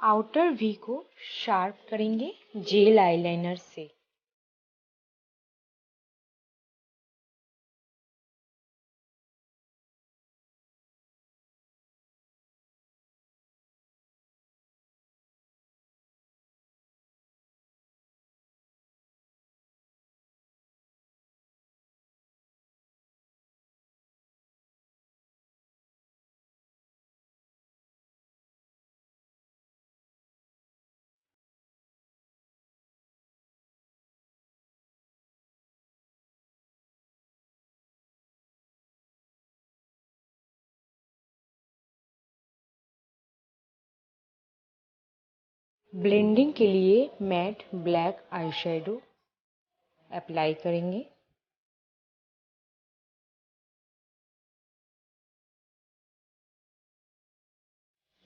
Outer we को sharp करेंगे jail eyeliner से। ब्लेंडिंग के लिए मैट ब्लैक आईशैडो अप्लाई करेंगे।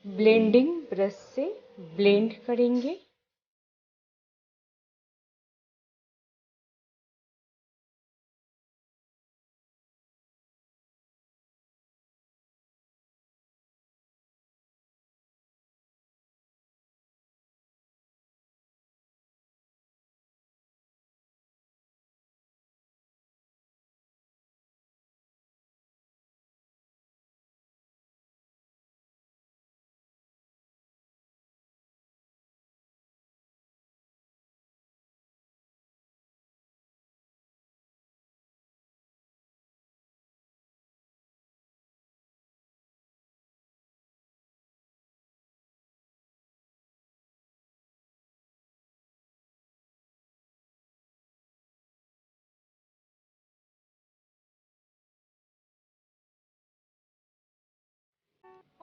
ब्लेंडिंग ब्रश से ब्लेंड करेंगे।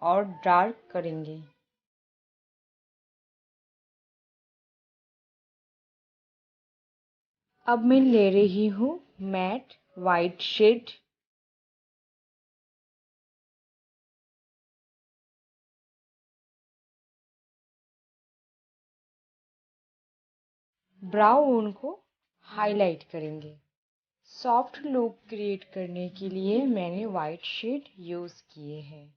और डार्क करेंगे। अब मैं ले रही हूँ मैट वाइट शेड। ब्राउन को हाईलाइट करेंगे। सॉफ्ट लुक क्रिएट करने के लिए मैंने वाइट शेड यूज किए हैं।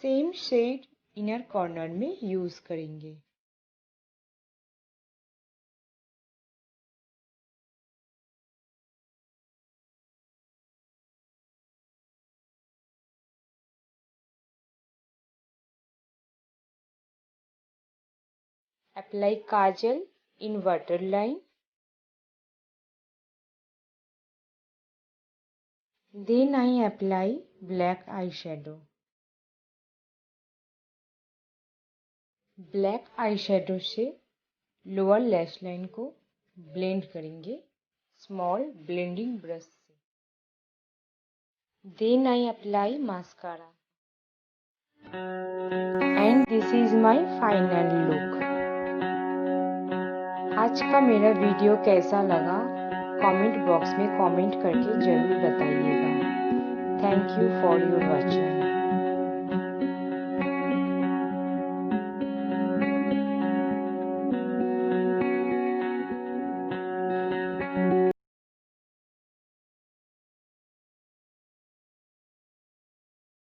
सेम शेड इनर कॉर्नर में यूज करेंगे। Apply kajal in waterline. Then I apply black eyeshadow. Black eyeshadow से लोअर लैश लाइन को ब्लेंड करेंगे स्मॉल ब्लेंडिंग ब्रश से। Then I apply mascara and this is my final look. आज का मेरा video कैसा लगा कमेंट बॉक्स में कमेंट करके जरूर बताइएगा। Thank you for your watching.